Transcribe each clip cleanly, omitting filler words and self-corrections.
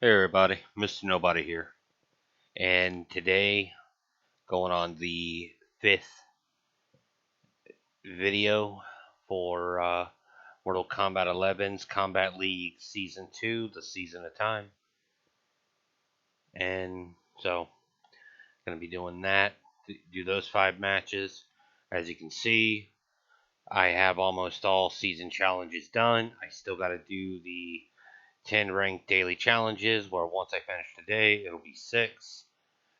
Hey everybody, Mr. Nobody here, and today going on the 5th video for Mortal Kombat 11's Kombat League Season 2, the Season of Time. And so, going to be doing that, do those 5 matches. As you can see, I have almost all season challenges done. I still got to do the 10 ranked daily challenges, where once I finish today, it'll be 6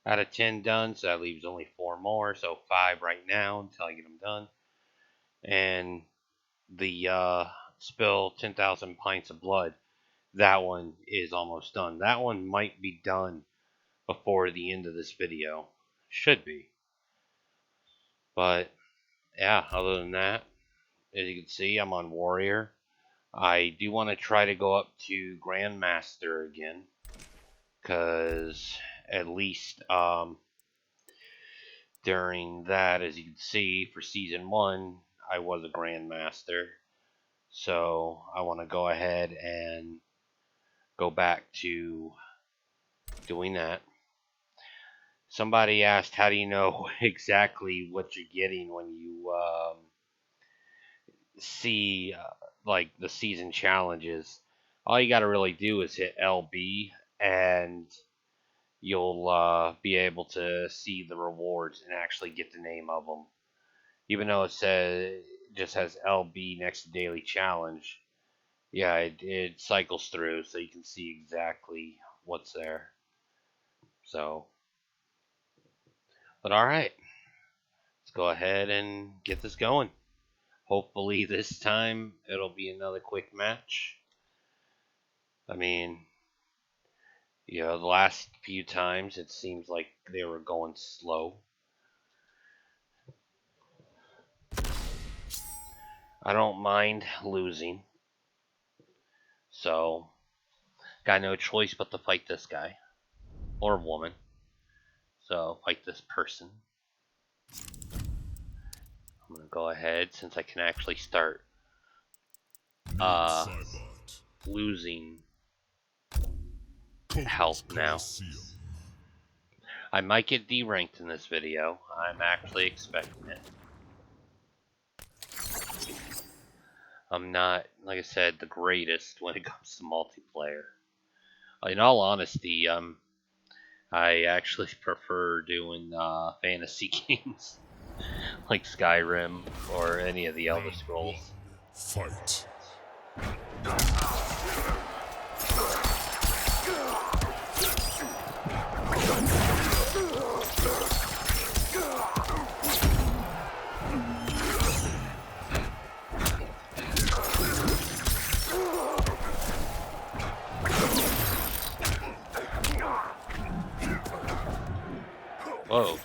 out of 10 done, so that leaves only 4 more, so 5 right now until I get them done. And the spill 10,000 pints of blood, that one is almost done. That one might be done before the end of this video. Should be. But, yeah, other than that, as you can see, I'm on Warrior. I do want to try to go up to Grandmaster again, because at least during that, as you can see, for Season 1, I was a Grandmaster. So I want to go ahead and go back to doing that. Somebody asked, how do you know exactly what you're getting when you see like the season challenges? All you got to really do is hit LB and you'll be able to see the rewards and actually get the name of them. Even though it says just has LB next to daily challenge, yeah, it cycles through so you can see exactly what's there. So, but alright, let's go ahead and get this going. Hopefully this time it'll be another quick match. I mean, you know, the last few times it seems like they were going slow. I don't mind losing, so got no choice but to fight this guy or woman. So fight this person. I'm gonna go ahead, since I can actually start losing health now. I might get D-ranked in this video. I'm actually expecting it. I'm not, like I said, the greatest when it comes to multiplayer. In all honesty, I actually prefer doing fantasy games like Skyrim or any of the Elder Scrolls. Fight. Whoa.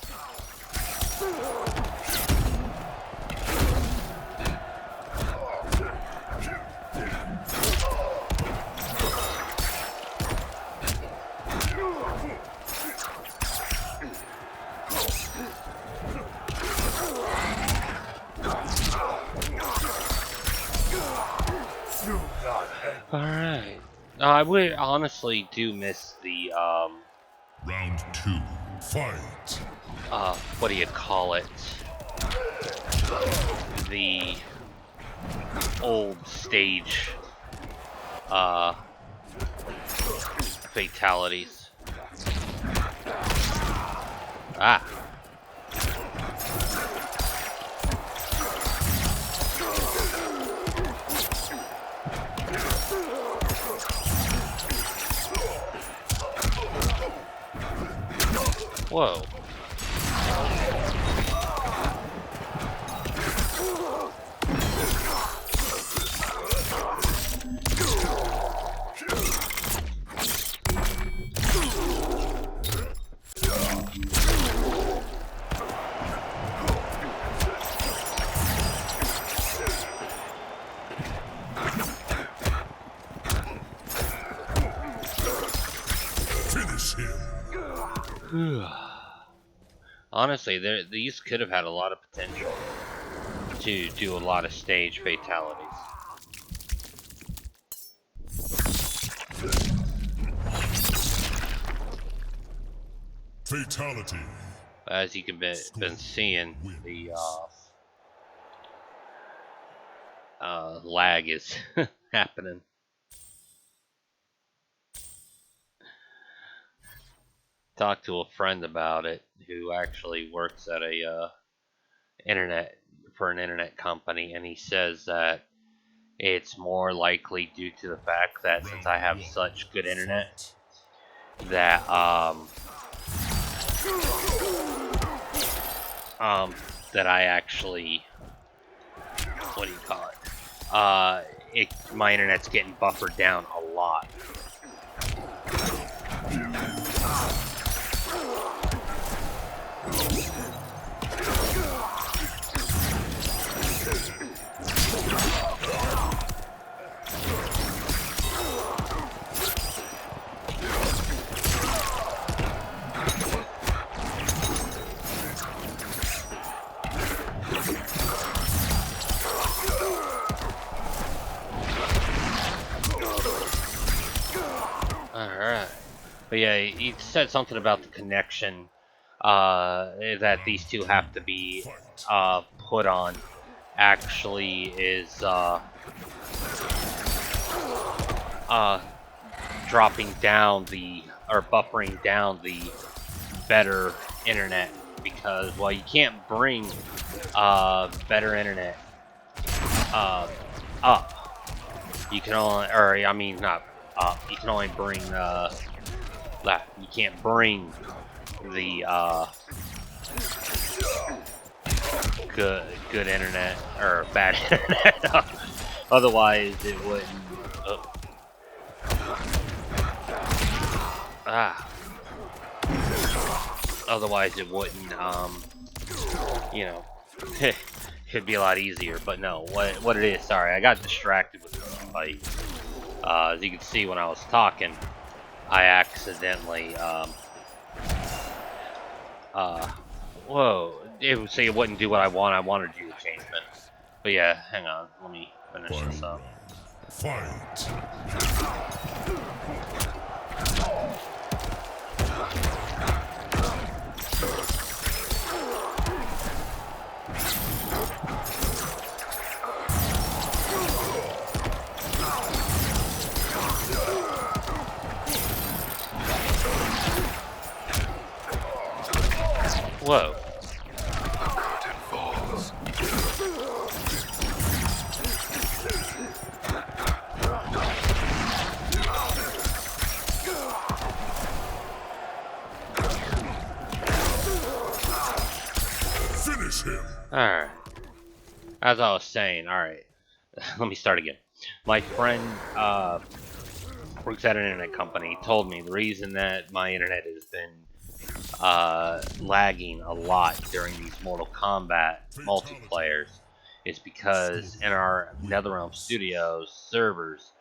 Alright. I would honestly do miss the Round 2. Fight. What do you call it? The old stage fatalities. Ah. Whoa. Finish him. Honestly, these could have had a lot of potential to do a lot of stage fatalities. Fatality. As you can been seeing, the lag is happening. Talked to a friend about it who actually works at a an internet company, and he says that it's more likely due to the fact that since I have such good internet that that I actually, what do you call it? My internet's getting buffered down a lot. Alright. But yeah, he said something about the connection that these two have to be put on actually is dropping down or buffering down the better internet, because while you can't bring better internet up, you can only, or I mean not up, you can only bring you can't bring the good internet or bad internet up. Otherwise it wouldn't otherwise it wouldn't you know it'd be a lot easier. But no, what it is, sorry, I got distracted with this fight. As you can see, when I was talking, I accidentally whoa, it wouldn't do what I want. I wanted you to change it. But yeah, hang on, let me finish this up. Fight. Whoa. Finish him. Alright. As I was saying, alright. Let me start again. My friend works at an internet company, told me the reason that my internet has been lagging a lot during these Mortal Kombat multiplayers is because in our NetherRealm Studios servers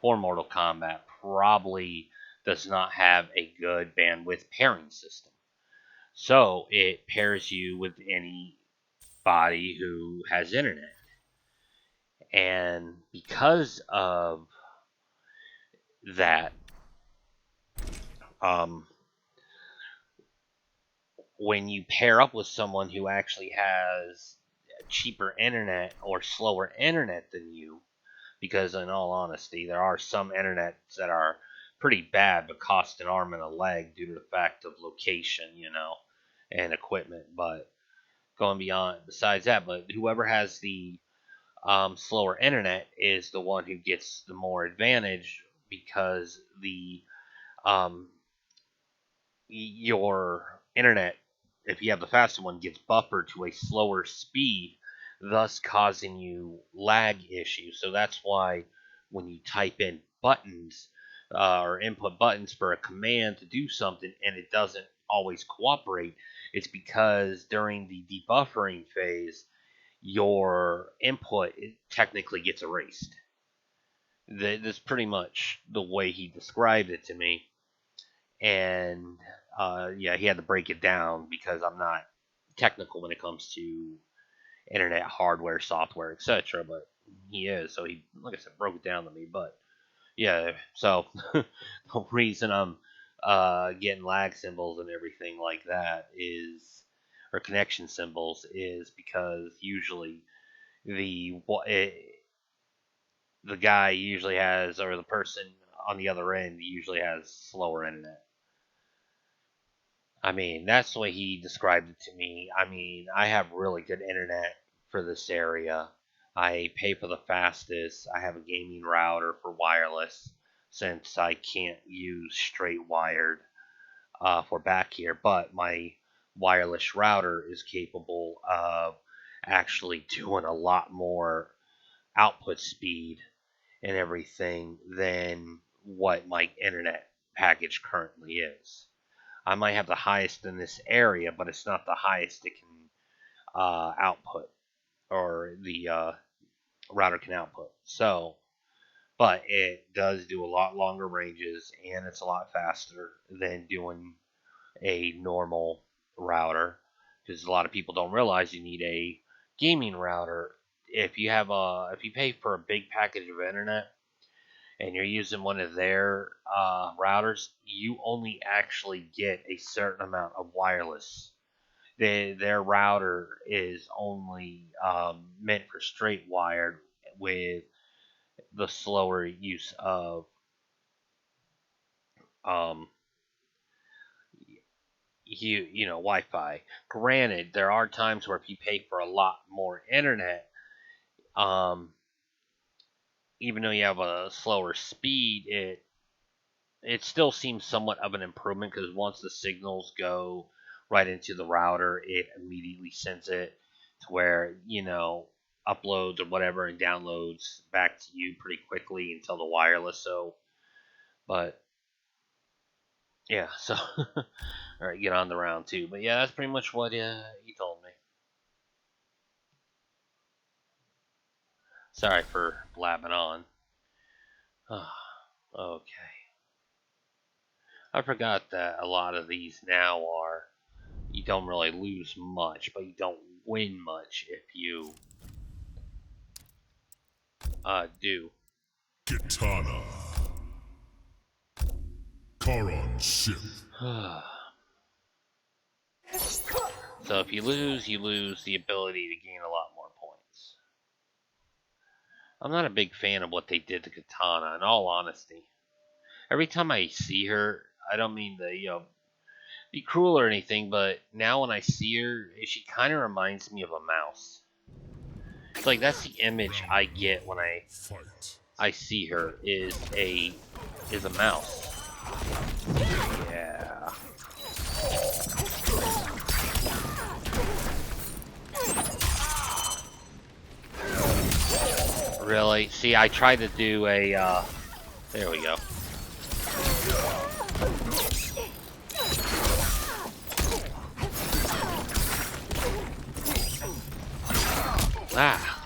for Mortal Kombat probably does not have a good bandwidth pairing system. So it pairs you with anybody who has internet. And because of that, when you pair up with someone who actually has cheaper internet or slower internet than you, because in all honesty, there are some internets that are pretty bad but cost an arm and a leg due to the fact of location, and equipment. But going besides that, but whoever has the slower internet is the one who gets the more advantage, because your internet, if you have the faster one, gets buffered to a slower speed, thus causing you lag issues. So that's why when you type in buttons or input buttons for a command to do something and it doesn't always cooperate, it's because during the debuffering phase, your input technically gets erased. That's pretty much the way he described it to me. And yeah, he had to break it down because I'm not technical when it comes to internet hardware, software, etc. But he is, so he, like I said, broke it down to me. But yeah, so the reason I'm getting lag symbols and everything like that is, or connection symbols, is because usually the guy usually has, or the person on the other end usually has slower internet. I mean, that's the way he described it to me. I mean, I have really good internet for this area. I pay for the fastest. I have a gaming router for wireless since I can't use straight wired for back here, but my wireless router is capable of actually doing a lot more output speed and everything than what my internet package currently is. I might have the highest in this area, but it's not the highest it can output, or the router can output. So, but it does do a lot longer ranges, and it's a lot faster than doing a normal router, because a lot of people don't realize you need a gaming router. If you pay for a big package of internet and you're using one of their routers, you only actually get a certain amount of wireless. Their router is only meant for straight wired with the slower use of um, Wi-Fi. Granted, there are times where if you pay for a lot more internet, um, even though you have a slower speed, it still seems somewhat of an improvement, because once the signals go right into the router, it immediately sends it to where, uploads or whatever and downloads back to you pretty quickly until the wireless. So, but yeah, so all right, get on the round two. But yeah, that's pretty much what he told me. Sorry for blabbing on. Okay. I forgot that a lot of these now are, you don't really lose much, but you don't win much if you do. Kitana. Karon ship. So if you lose the ability to gain a lot more points. I'm not a big fan of what they did to Katana, in all honesty. Every time I see her, I don't mean to, be cruel or anything, but now when I see her, she kind of reminds me of a mouse. It's like that's the image I get when I see her is a mouse. Yeah. Really? See, I tried to do a there we go. Ah.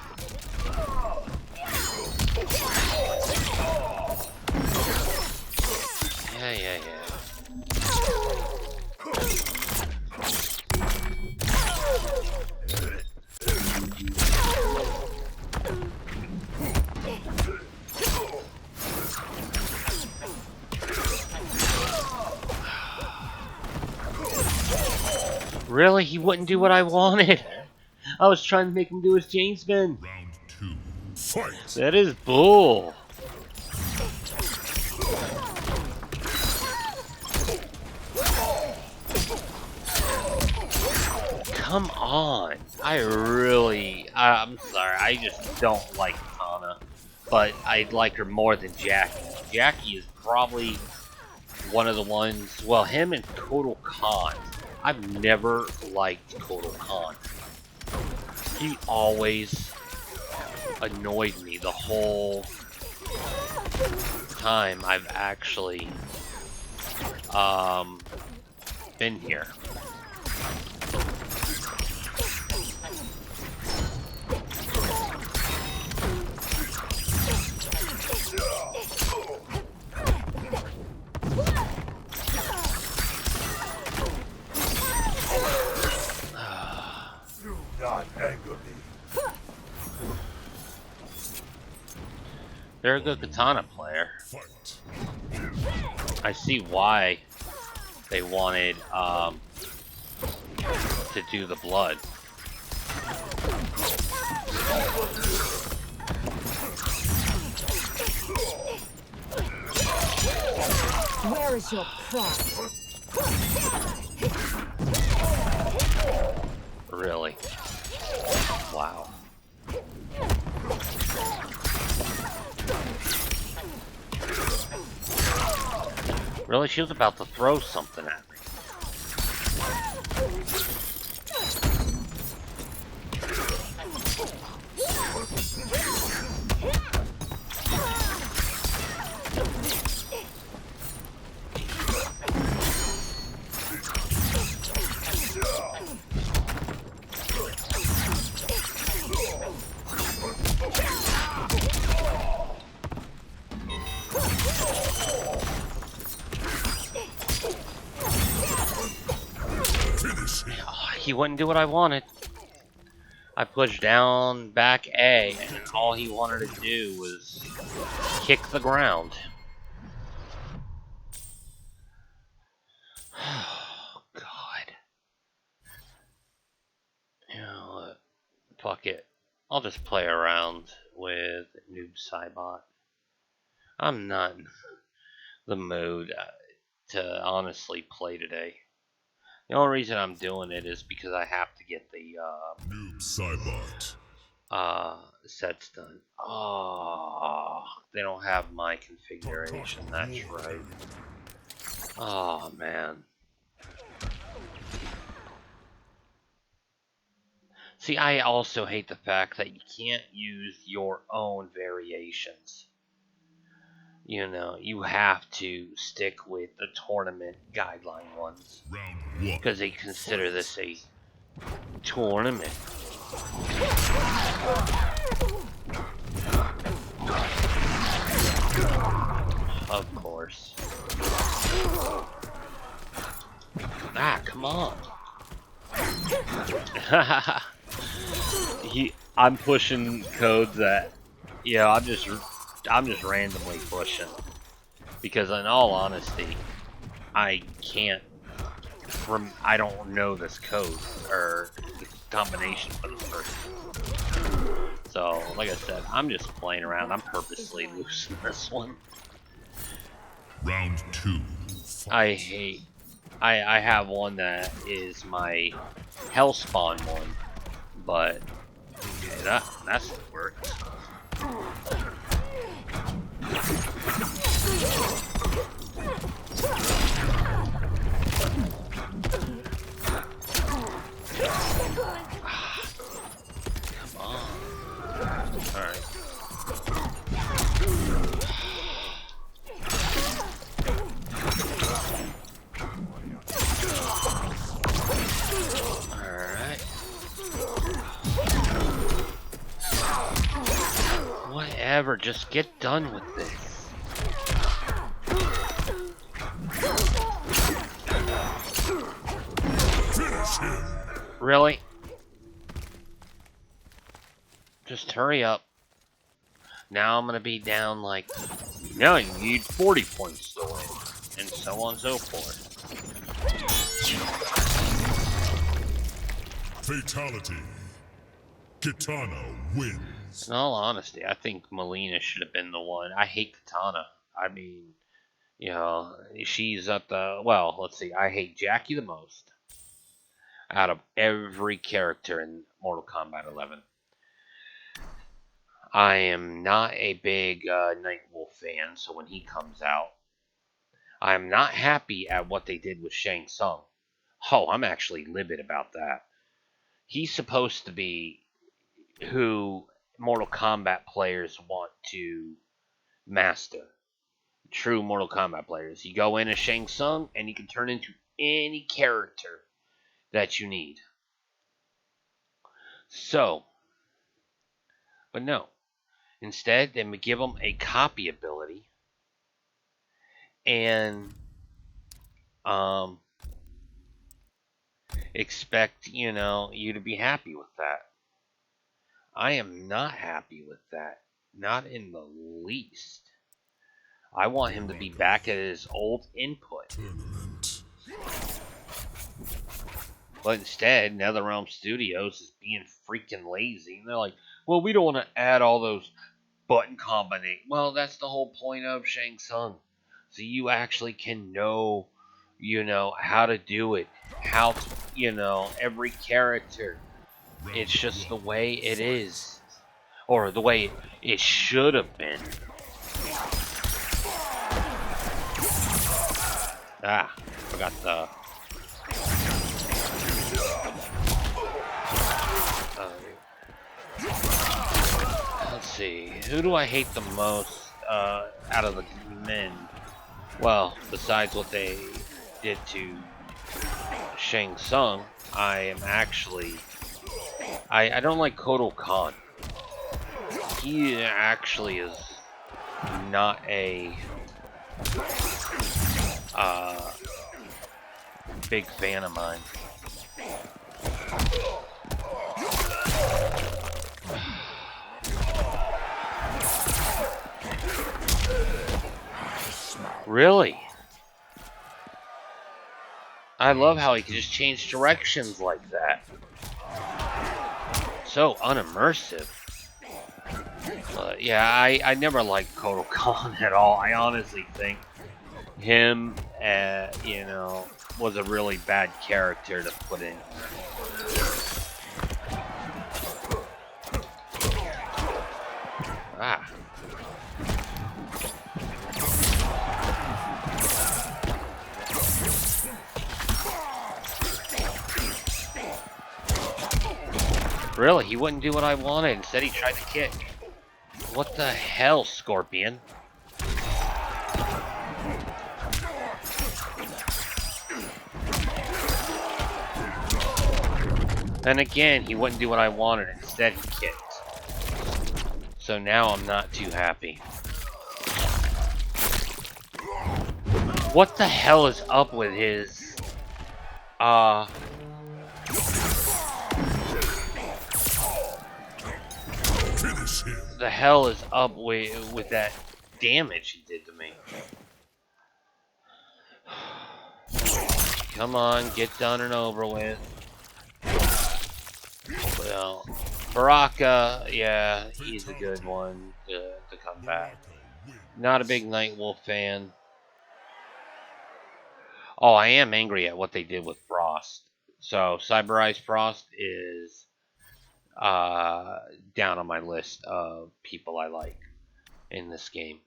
Yeah. Really? He wouldn't do what I wanted? I was trying to make him do his chain spin. Round two. Fight. That is bull. Come on. I'm sorry, I just don't like Katana. But I like her more than Jackie. Jackie is probably one of the ones, well, him and Total Khan. I've never liked Total Khan. He always annoyed me the whole time I've actually been here. Do not anger me. They're a good Katana player. Fight. I see why they wanted to do the blood. Where is your pride? Really? Wow. Really? She was about to throw something at me. He wouldn't do what I wanted. I pushed down back A, and all he wanted to do was kick the ground. Oh, God. You know what? Fuck it. I'll just play around with Noob Saibot. I'm not in the mood to honestly play today. The only reason I'm doing it is because I have to get the Noob Saibot. sets done. Oh, they don't have my configuration. That's right. Oh man. See, I also hate the fact that you can't use your own variations. You know, you have to stick with the tournament guideline ones. Round one. Because they consider this a tournament. Of course. Ah, come on. I'm pushing codes that, yeah, I'm just randomly pushing, because in all honesty, I don't know this code or the combination for this person. So, like I said, I'm just playing around. I'm purposely losing this one. Round two. I have one that is my Hellspawn one, but okay, that's what works. Come on. Alright. Whatever, just get done with this. Finish him. Really? Just hurry up. Now I'm gonna be down like, now you need 40 points to win, and so on and so forth. Fatality. Kitana wins. In all honesty, I think Melina should have been the one. I hate Katana. I mean, you know, she's at the, well, let's see, I hate Jackie the most out of every character in Mortal Kombat 11. I am not a big Nightwolf fan, so when he comes out, I'm not happy at what they did with Shang Tsung. Oh, I'm actually livid about that. He's supposed to be who Mortal Kombat players want to master. True Mortal Kombat players. You go in as Shang Tsung, and you can turn into any character that you need. So, but no. Instead, they give him a copy ability, and expect, you know, you to be happy with that. I am not happy with that. Not in the least. I want him to be back at his old input. Tournament. But instead, NetherRealm Studios is being freaking lazy. And they're like, well, we don't want to add all those button combinate. Well, that's the whole point of Shang Tsung. So you actually can know, how to do it. How to, every character. It's just the way it is. Or the way it should have been. Forgot the... let's see. Who do I hate the most out of the men? Well, besides what they did to Shang Tsung, I am actually... I don't like Kotal Khan. He actually is not a big fan of mine. Really? I love how he can just change directions like that. So unimmersive. Yeah, I never liked Kotal Khan at all. I honestly think him, was a really bad character to put in. Really, he wouldn't do what I wanted. Instead, he tried to kick. What the hell, Scorpion? And again, he wouldn't do what I wanted. Instead, he kicked. So now I'm not too happy. What the hell is up with his... the hell is up with that damage he did to me? Come on, get done and over with. Well, Baraka, yeah, he's a good one to come back. Not a big Nightwolf fan. Oh, I am angry at what they did with Frost. So, Cyber Eyes Frost is down on my list of people I like in this game.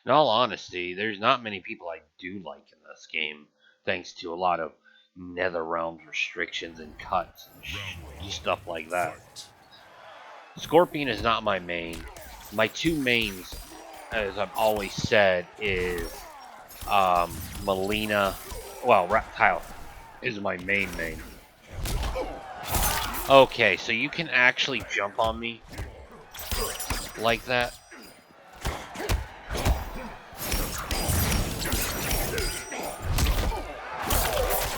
In all honesty, there's not many people I do like in this game, thanks to a lot of NetherRealm restrictions and cuts and stuff like that. Scorpion is not my main. My two mains, as I've always said, is Melina. Well, Reptile is my main. Okay, so you can actually jump on me like that.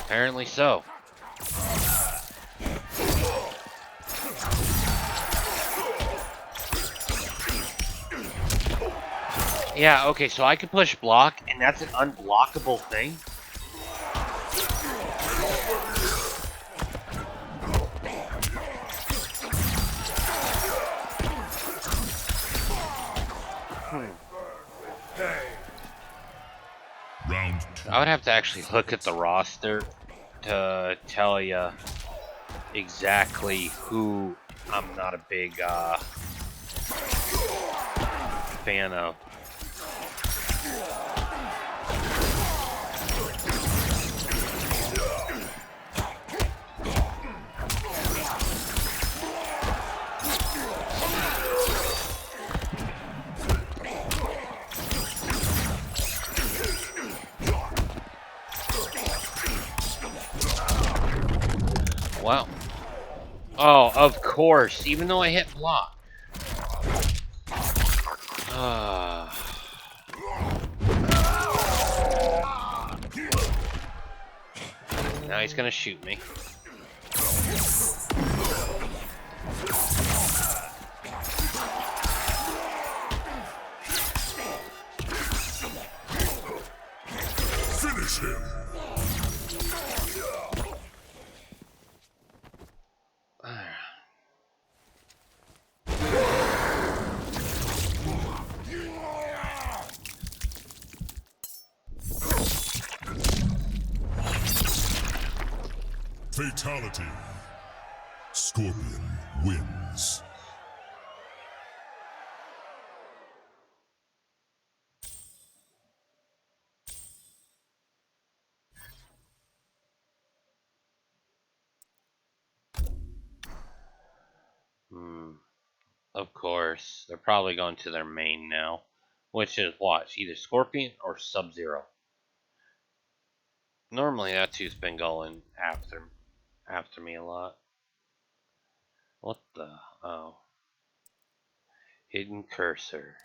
Apparently so. Yeah, okay, so I can push block, and that's an unblockable thing? Round two. I would have to actually look at the roster to tell you exactly who I'm not a big fan of. Wow. Oh, of course. Even though I hit block. Now he's gonna shoot me. Finish him. Fatality. Scorpion wins. Of course, they're probably going to their main now, which is what? Either Scorpion or Sub-Zero. Normally that two's been going after me a lot. What the? Oh. Hidden cursor.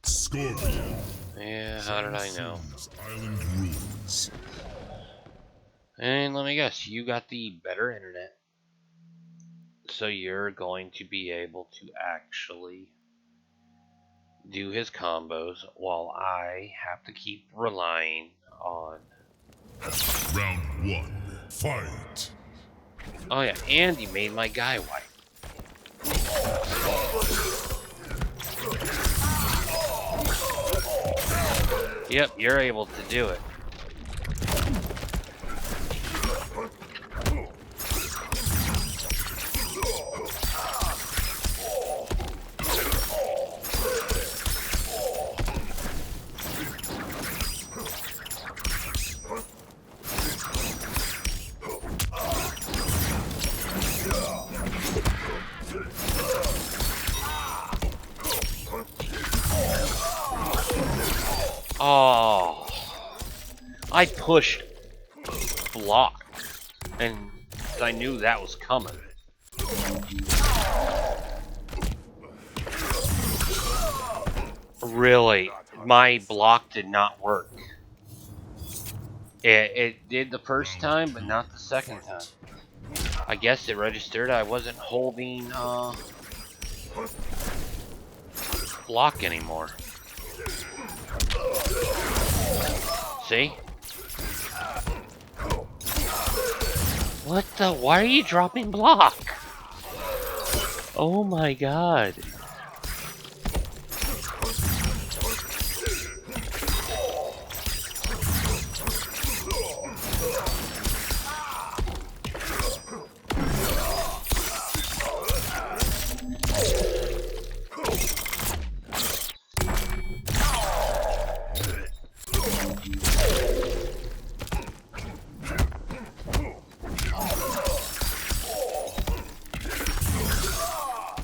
Scorpion. Yeah, how did I know? Island rules. And let me guess, you got the better internet. So you're going to be able to actually do his combos while I have to keep relying on... Round 1. Fight. Oh yeah, and he made my guy white. Yep, you're able to do it. Oh, I pushed block, and I knew that was coming. Really, my block did not work. It did the first time, but not the second time. I guess it registered I wasn't holding block anymore. See? What the? Why are you dropping block? Oh my god.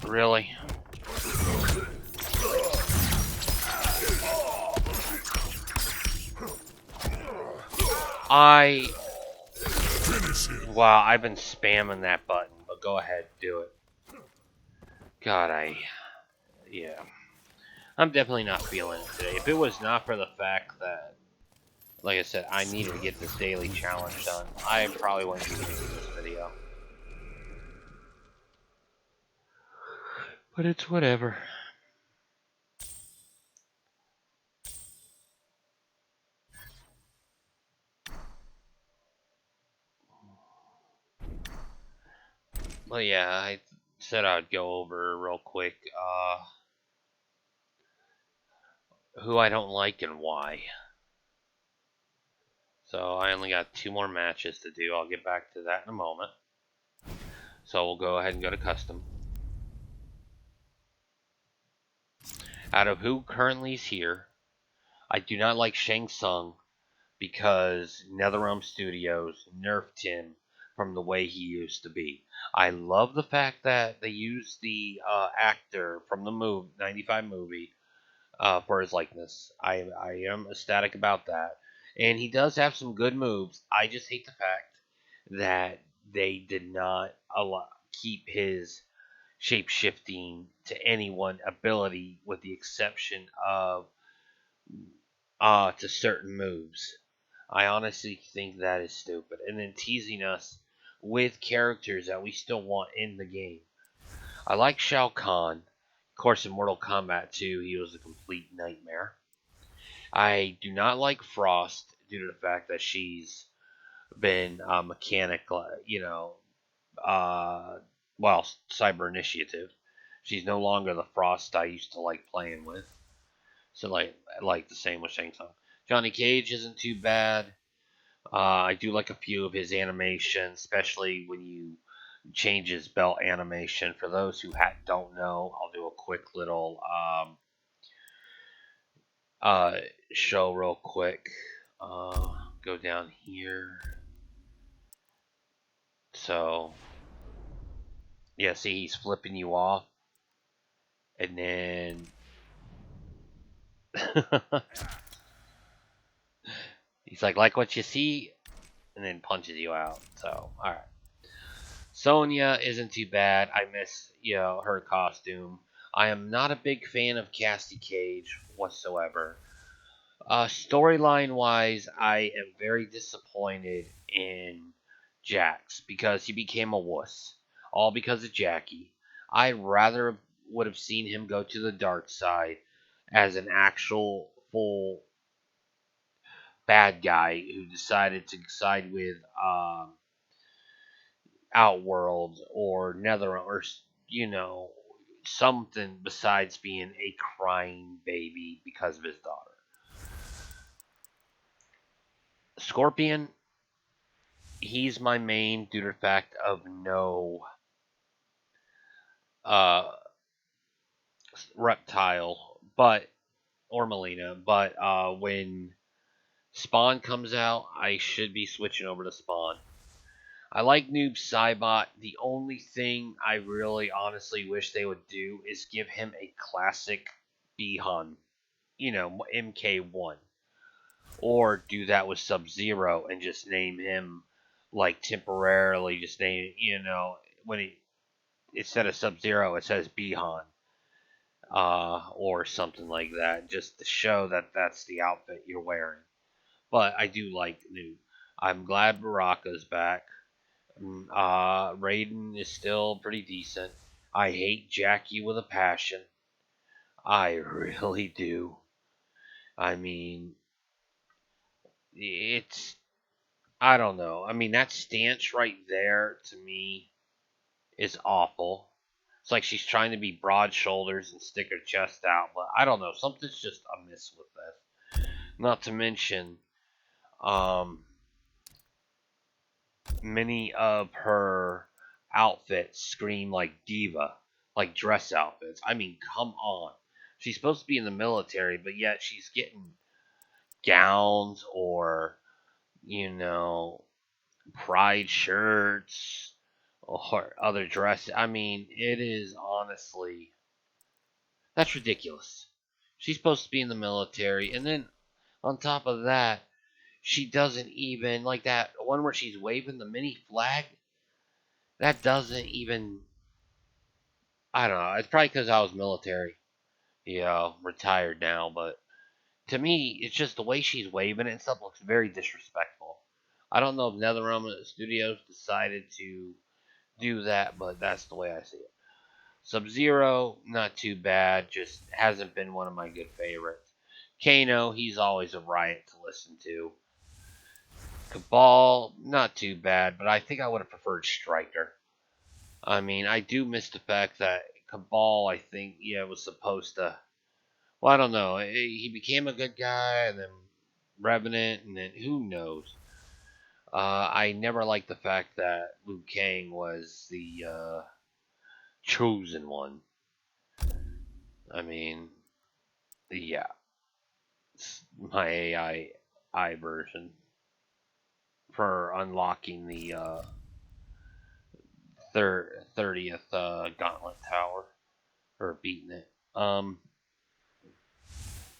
Really? Wow, I've been spamming that button, but go ahead, do it. God, yeah. I'm definitely not feeling it today. If it was not for the fact that, like I said, I needed to get this daily challenge done, I probably wouldn't be making this video. But it's whatever. Well, yeah, I said I'd go over real quick who I don't like and why. So I only got 2 more matches to do. I'll get back to that in a moment. So we'll go ahead and go to custom. Out of who currently is here, I do not like Shang Tsung because NetherRealm Studios nerfed him from the way he used to be. I love the fact that they used the actor from the 95 movie for his likeness. I am ecstatic about that. And he does have some good moves. I just hate the fact that they did not keep his shape shifting to any one ability with the exception of to certain moves. I honestly think that is stupid. And then teasing us with characters that we still want in the game. I like Shao Kahn. Of course, in Mortal Kombat 2, he was a complete nightmare. I do not like Frost due to the fact that she's been mechanical, Cyber Initiative. She's no longer the Frost I used to like playing with. So like the same with Shang Tsung. Johnny Cage isn't too bad. I do like a few of his animations, especially when you change his belt animation. For those who don't know, I'll do a quick little uh, show real quick. Go down here. So, yeah, see, he's flipping you off. And then he's like what you see, and then punches you out. So, alright. Sonya isn't too bad. I miss, her costume. I am not a big fan of Cassie Cage whatsoever. Storyline wise, I am very disappointed in Jax because he became a wuss. All because of Jackie. I rather would have seen him go to the dark side as an actual full bad guy who decided to side with Outworld or Netherrealm or something besides being a crying baby because of his daughter. Scorpion, he's my main due to the fact of no uh, reptile, but or Melina. But when Spawn comes out, I should be switching over to Spawn. I like Noob Saibot. The only thing I really honestly wish they would do is give him a classic Bihan, MK1. Or do that with Sub-Zero and just name him, like, temporarily, just name, when he, instead of Sub-Zero, it says Bihan. Or something like that, just to show that that's the outfit you're wearing. But I do like Noob. I'm glad Baraka's back. Raiden is still pretty decent. I hate Jackie with a passion. I really do. I mean, it's. I don't know. I mean, that stance right there to me is awful. It's like she's trying to be broad shoulders and stick her chest out, but I don't know. Something's just amiss with this. Not to mention, um, many of her outfits scream like diva, like dress outfits. I mean, come on. She's supposed to be in the military, but yet she's getting gowns or, you know, pride shirts or other dresses. I mean, it is honestly, that's ridiculous. She's supposed to be in the military, and then on top of that, she doesn't even, like that one where she's waving the mini flag, that doesn't even, I don't know. It's probably because I was military, retired now. But to me, it's just the way she's waving it and stuff looks very disrespectful. I don't know if NetherRealm Studios decided to do that, but that's the way I see it. Sub Zero, not too bad. Just hasn't been one of my good favorites. Kano, he's always a riot to listen to. Cabal, not too bad, but I think I would have preferred Striker. I mean, I do miss the fact that Cabal, I think, was supposed to. Well, I don't know. He became a good guy, and then Revenant, and then who knows? I never liked the fact that Liu Kang was the chosen one. I mean, yeah, it's my AI version for unlocking the 30th Gauntlet Tower or beating it.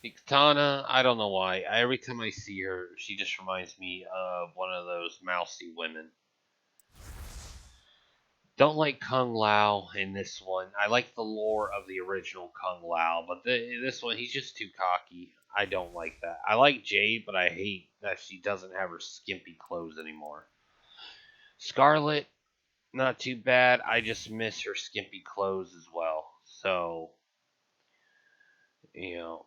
Katana, I don't know why. Every time I see her, she just reminds me of one of those mousy women. Don't like Kung Lao in this one. I like the lore of the original Kung Lao, but this one, he's just too cocky. I don't like that. I like Jade, but I hate that she doesn't have her skimpy clothes anymore. Scarlet, not too bad. I just miss her skimpy clothes as well. So, you know.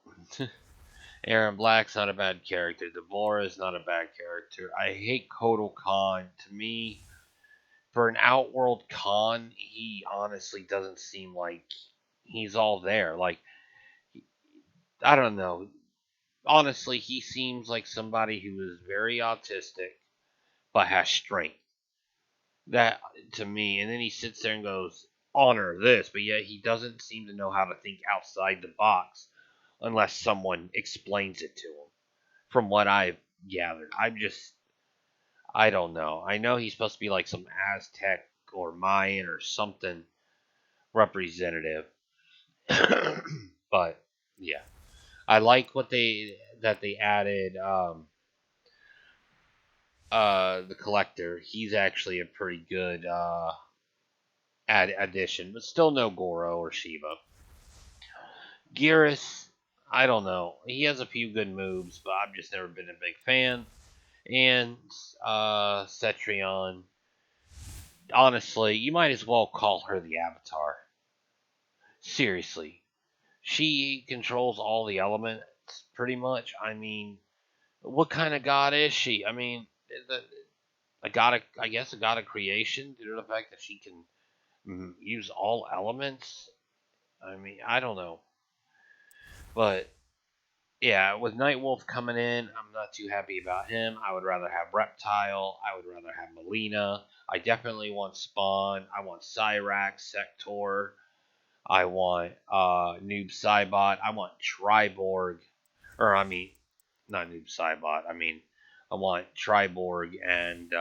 Aaron Black's not a bad character. Deborah's not a bad character. I hate Kotal Khan. To me, for an Outworld Khan, he honestly doesn't seem like he's all there. Like, I don't know. Honestly, he seems like somebody who is very autistic but has strength. That to me, and then he sits there and goes, honor this, but yet he doesn't seem to know how to think outside the box unless someone explains it to him. From what I've gathered, I don't know. I know he's supposed to be like some Aztec or Mayan or something representative, but yeah, I like what they added. The collector, he's actually a pretty good addition, but still no Goro or Shiva. Geras, I don't know. He has a few good moves, but I've just never been a big fan. And Cetrion, honestly, you might as well call her the Avatar. Seriously, she controls all the elements pretty much. I mean, what kind of god is she? I mean, a god of, I guess, a god of creation due to the fact that she can use all elements. I mean, I don't know, but yeah, with Nightwolf coming in, I'm not too happy about him. I would rather have Reptile. I would rather have Melina. I definitely want Spawn. I want Cyrax, Sector. I want Noob Saibot. I want Triborg. Or, I mean, not Noob Saibot. I mean, I want Triborg and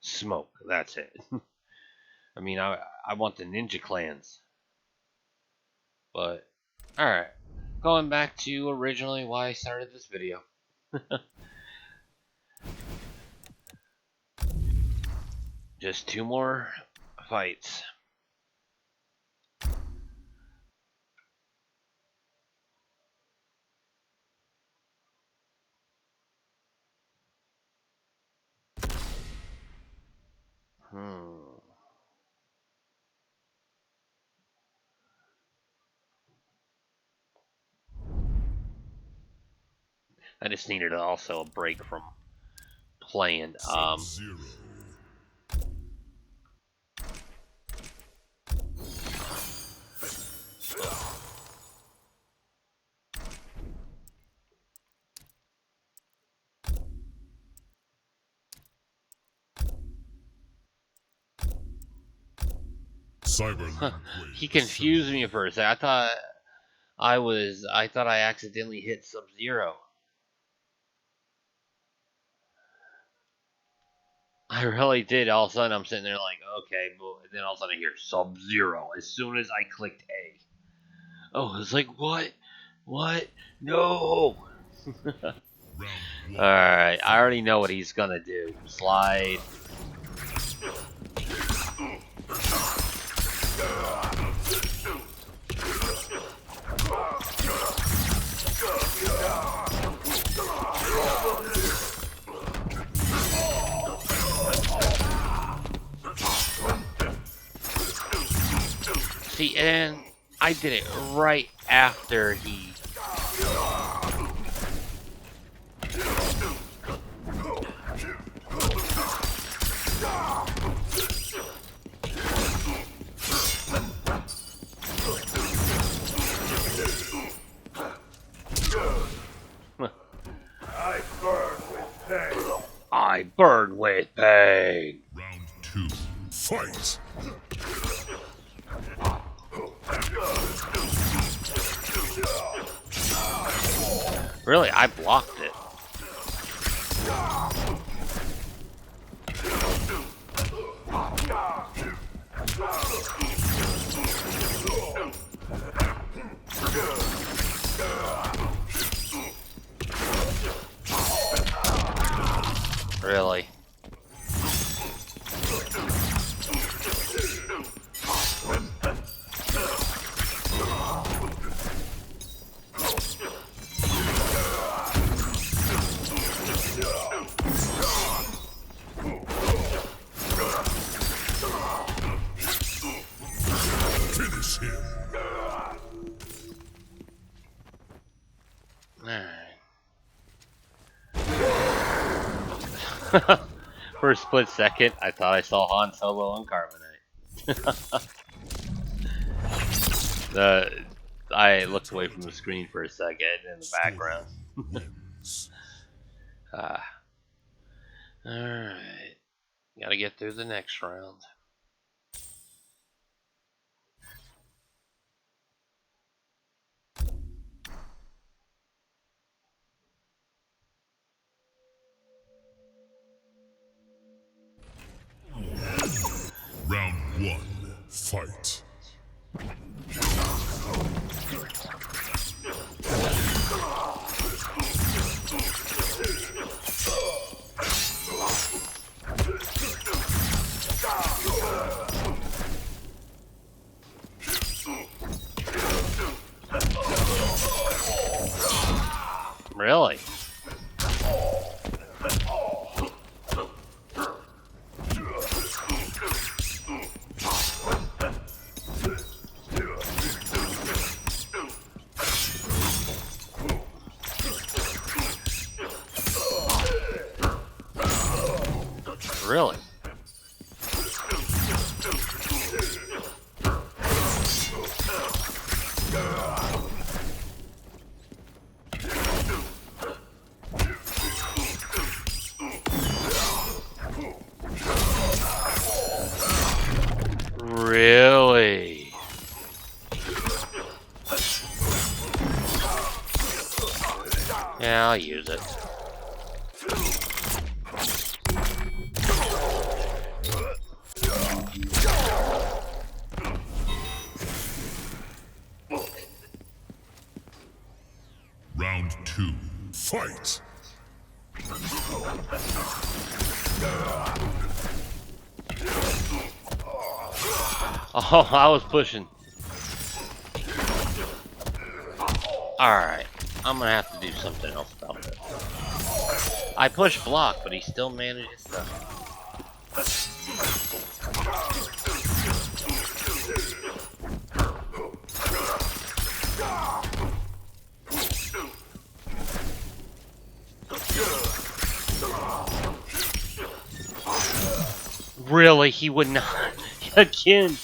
Smoke. That's it. I mean, I want the Ninja Clans. But, alright. Going back to originally why I started this video. Just 2 more fights. I just needed also a break from playing. Sub-Zero. He confused me for a second. I thought I accidentally hit Sub-Zero. I really did. All of a sudden, I'm sitting there like, okay, but then all of a sudden I hear Sub-Zero as soon as I clicked A. Oh, I was like, what? What? No! Alright, I already know what he's gonna do. Slide. See, and I did it right after he... I burn with pain. Round 2. Fight! Really, I blocked it. Really? Finish him! For a split second, I thought I saw Han Solo on Carbonite. I looked away from the screen for a second in the background. Alright. Gotta get through the next round. Round 1. Fight. Really? Really? Really? Yeah, I'll use it. Round 2. Fight. Oh, I was pushing. Alright. I'm gonna have to do something else about this. I pushed block, but he still manages to... Really, he would not. Again,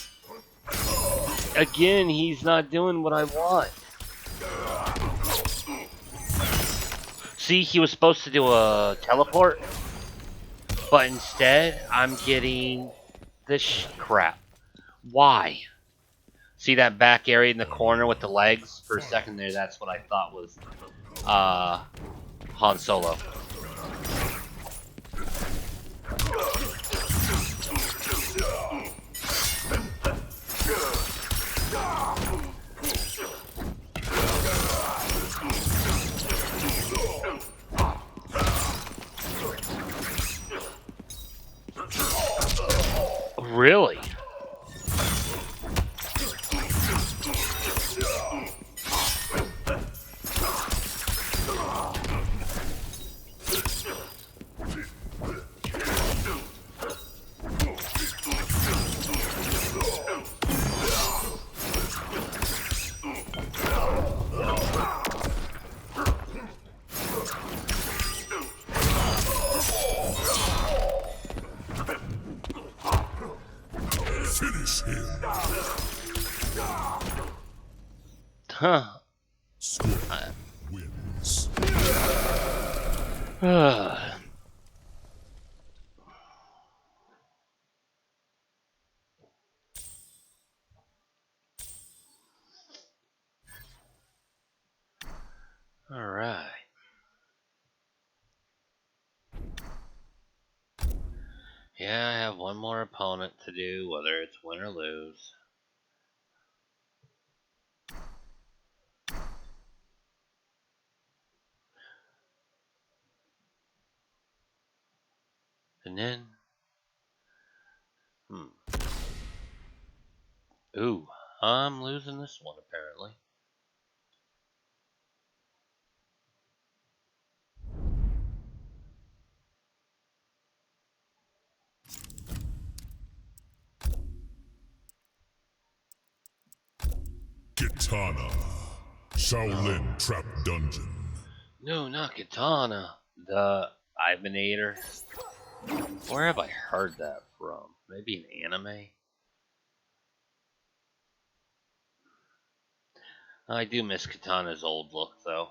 he's not doing what I want. See, he was supposed to do a teleport, but instead, I'm getting this crap. Why? See that back area in the corner with the legs? For a second there, that's what I thought was Han Solo. Really? Finish him. Huh. Scorpion wins. Alright. Yeah, I have one more opponent to do, whether it's win or lose. And then... Ooh, I'm losing this one, apparently. Kitana. Shaolin Trap Dungeon. No, not Katana. The Ibanator. Where have I heard that from? Maybe an anime? I do miss Katana's old look, though.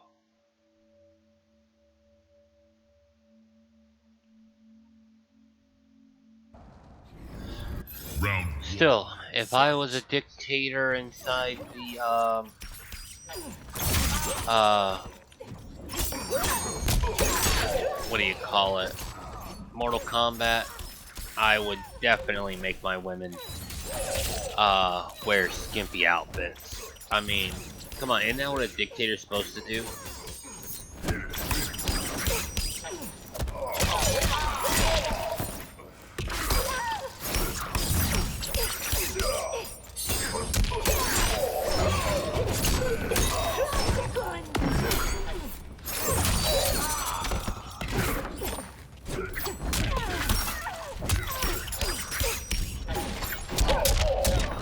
Still, if I was a dictator inside the what do you call it? Mortal Kombat, I would definitely make my women wear skimpy outfits. I mean, come on, isn't that what a dictator's supposed to do?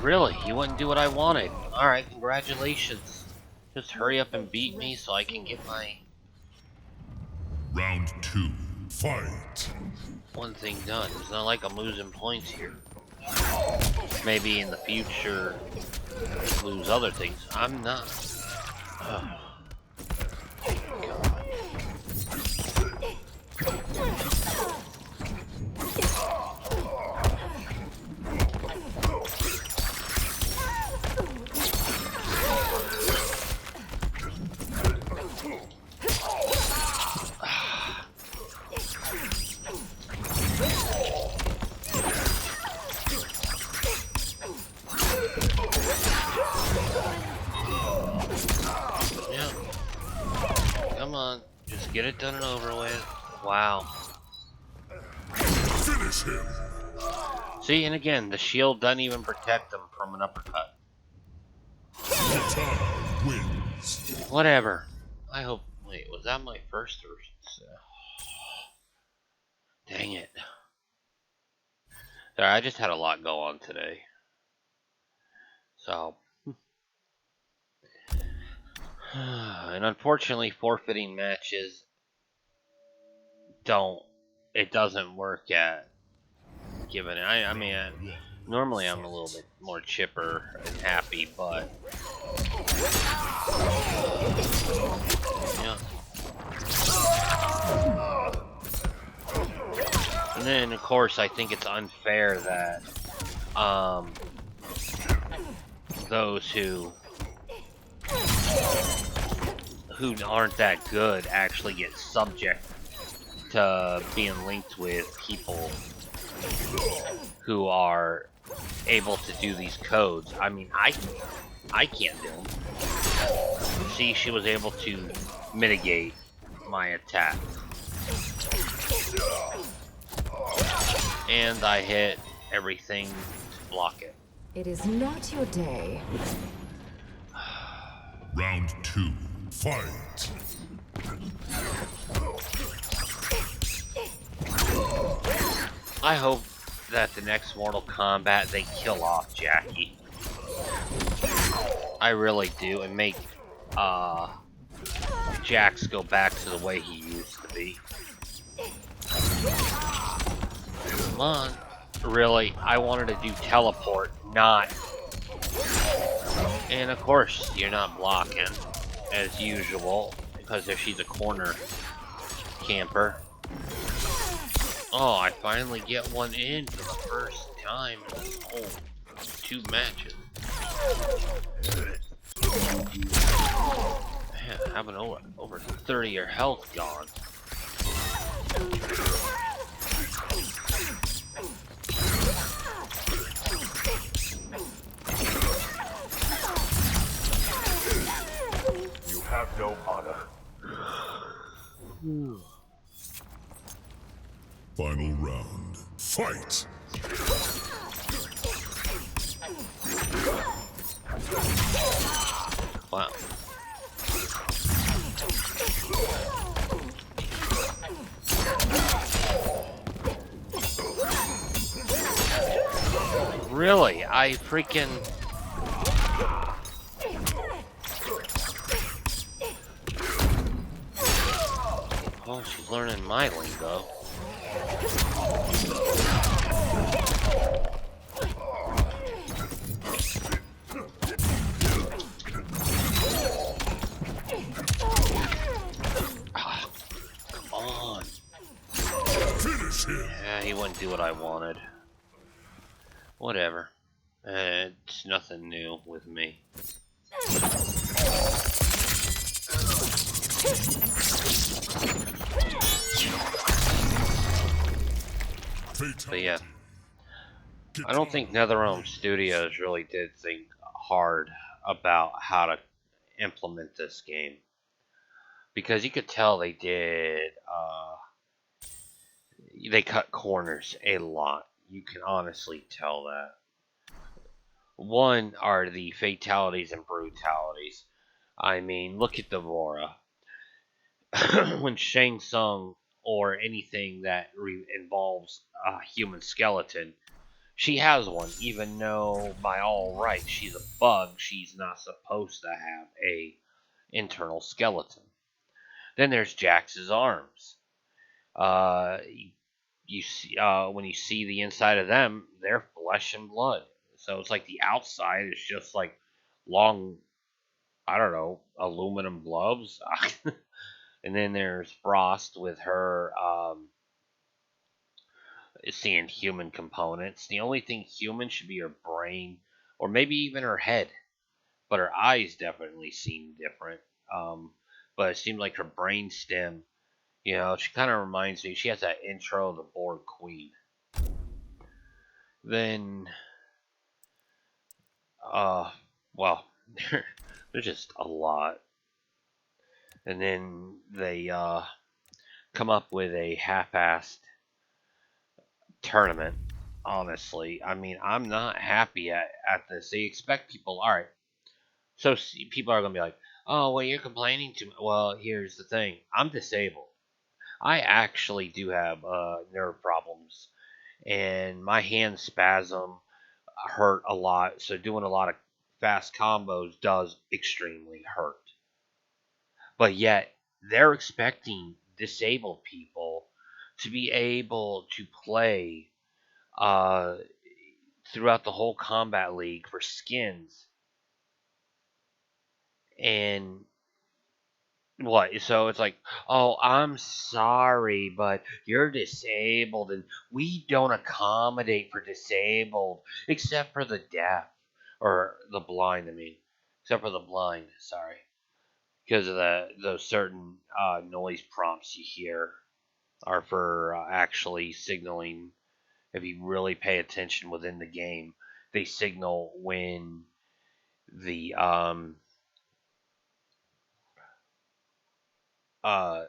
Really? You wouldn't do what I wanted? Alright, congratulations. Just hurry up and beat me so I can get my... Round 2, fight! one thing done. It's not like I'm losing points here. Maybe in the future, lose other things. I'm not. Oh. Come on, just get it done and over with. Wow. Finish him! See, and again, the shield doesn't even protect him from an uppercut. Kitana wins. Whatever. I hope. Wait, was that my first or? Dang it. Sorry, I just had a lot go on today. So. And unfortunately, forfeiting matches doesn't work at given it. I mean, normally I'm a little bit more chipper and happy, but yeah. And then, of course, I think it's unfair that those who aren't that good actually get subject to being linked with people who are able to do these codes. I mean, I can't do them. See, she was able to mitigate my attack. And I hit everything to block it. It is not your day. Round 2, fight! I hope that the next Mortal Kombat they kill off Jackie. I really do, and make Jax go back to the way he used to be. Come on. Really, I wanted to do teleport, not. And of course, you're not blocking, as usual, because if she's a corner camper. Oh, I finally get one in for the first time in this whole 2 matches. Man, having over 30 of your health gone. You have no honor. Final round, fight! Wow. Really? I freaking... Oh, she's learning my lingo. Ah, come on. Finish him! Yeah, he wouldn't do what I wanted. Whatever. It's nothing new with me. But yeah, Fatality. I don't think NetherRealm Studios really did think hard about how to implement this game, because you could tell they did. They cut corners a lot. You can honestly tell that. One are the fatalities and brutalities. I mean, look at Devora. When Shang Tsung or anything that involves a human skeleton, she has one, even though by all rights she's a bug. She's not supposed to have a internal skeleton. Then there's Jax's arms. You see when you see the inside of them, they're flesh and blood. So it's like the outside is just like long, I don't know, aluminum gloves. And then there's Frost with her seeing human components. The only thing human should be her brain, or maybe even her head. But her eyes definitely seem different. But it seemed like her brain stem, she kind of reminds me. She has that intro of the Borg Queen. Then, well, there's just a lot. And then they come up with a half-assed tournament. Honestly, I mean, I'm not happy at this. They expect people, all right. So people are gonna be like, "Oh, well, you're complaining too much." Well, here's the thing: I'm disabled. I actually do have nerve problems, and my hand spasm hurt a lot. So doing a lot of fast combos does extremely hurt. But yet they're expecting disabled people to be able to play uh, throughout the whole Kombat League for skins. And what? So it's like, oh, I'm sorry, but you're disabled, and we don't accommodate for disabled, except for the deaf or the blind. I mean, except for the blind. Sorry, because of those certain noise prompts you hear are for actually signaling. If you really pay attention within the game, they signal when the uh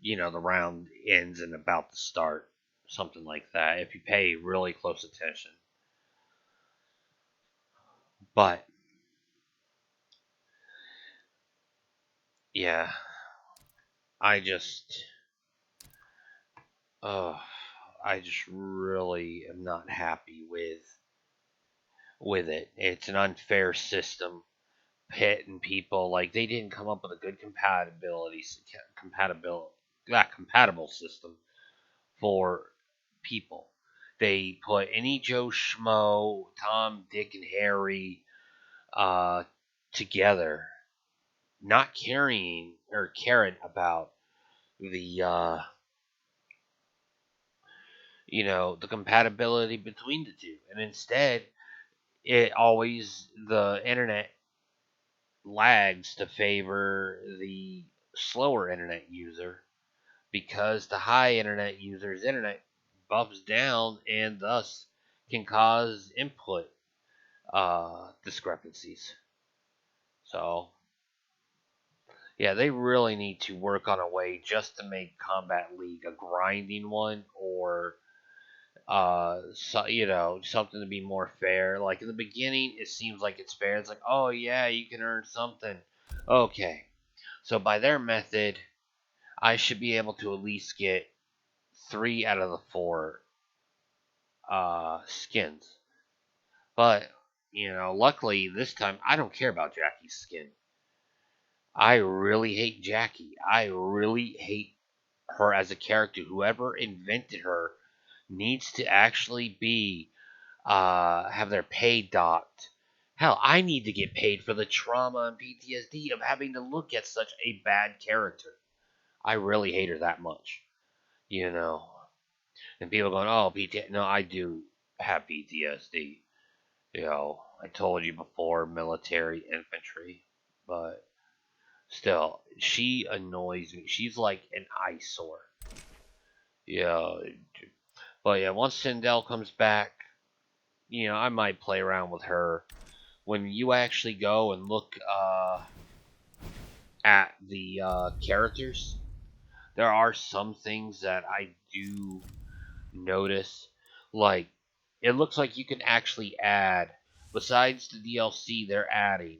the round ends and about to start, something like that, if you pay really close attention. But yeah, I just, uh, I just really am not happy with it. It's an unfair system, pitting people like they didn't come up with a good compatible system for people. They put any Joe Schmo, Tom, Dick, and Harry uh, together, not caring or caring about the the compatibility between the two, and instead the internet lags to favor the slower internet user, because the high internet user's internet bumps down and thus can cause input discrepancies. So yeah, they really need to work on a way just to make Combat League a grinding one, or something to be more fair. Like in the beginning, it seems like it's fair. It's like, oh yeah, you can earn something. Okay, so by their method, I should be able to at least get 3 out of the 4 skins. But luckily this time I don't care about Jackie's skin. I really hate Jackie. I really hate her as a character. Whoever invented her needs to actually be have their pay docked. Hell, I need to get paid for the trauma and PTSD of having to look at such a bad character. I really hate her that much, you know. And people going, "Oh, PTSD." No, I do have PTSD. I told you before, military infantry, but still, she annoys me. She's like an eyesore. Yeah, but yeah, once Sindel comes back, I might play around with her. When you actually go and look at the characters, there are some things that I do notice. Like, it looks like you can actually add, besides the DLC, they're adding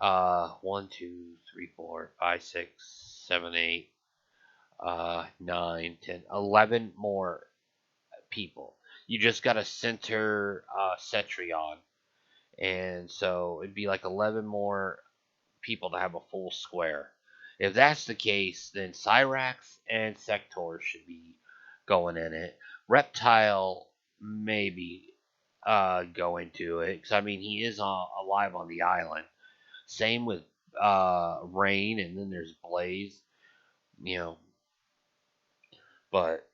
1, 2, 3, 4, 5, 6, 7, 8, 9, 10, 11 more people. You just got to center Cetrion, and so it'd be like 11 more people to have a full square. If that's the case, then Cyrax and Sector should be going in it. Reptile maybe go into it, because I mean he is alive on the island. Same with Rain, and then there's Blaze. You know, but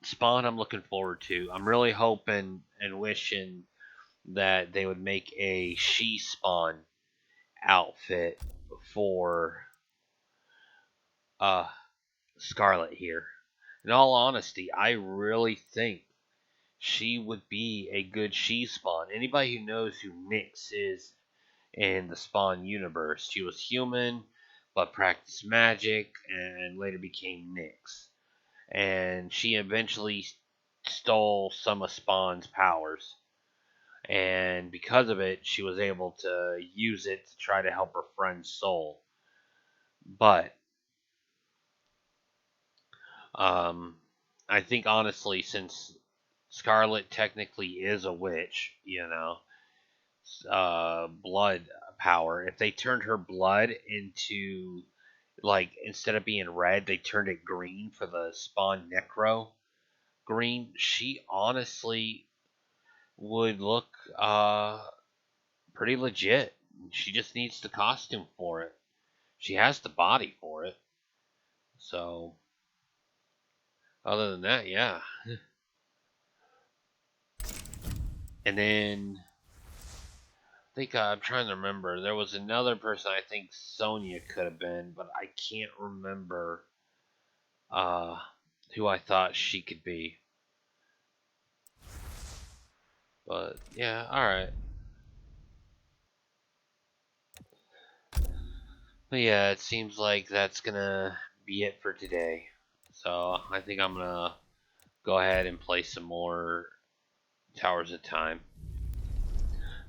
Spawn I'm looking forward to. I'm really hoping and wishing that they would make a she Spawn outfit for Scarlet here. In all honesty, I really think she would be a good she Spawn. Anybody who knows who Nyx is in the Spawn universe, she was human, but practiced magic and later became Nyx. And she eventually stole some of Spawn's powers. And because of it, she was able to use it to try to help her friend's soul. But I think honestly, since Scarlet technically is a witch, blood power. If they turned her blood into, like, instead of being red, they turned it green for the Spawn Necro green, she honestly would look pretty legit. She just needs the costume for it. She has the body for it. So, other than that, yeah. And then I think I'm trying to remember. There was another person I think Sonya could have been, but I can't remember uh, who I thought she could be. But yeah, all right. But yeah, it seems like that's gonna be it for today. So I think I'm gonna go ahead and play some more Towers of Time.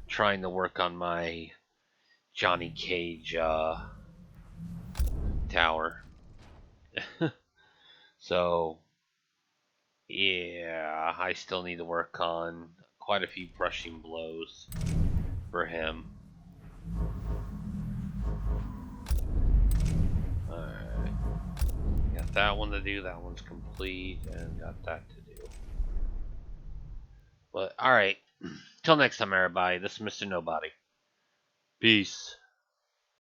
Trying to work on my Johnny Cage tower. So yeah, I still need to work on quite a few crushing blows for him. Alright. Got that one to do, that one's complete, and got that to do. But alright. Till next time, everybody, this is Mr. Nobody. Peace.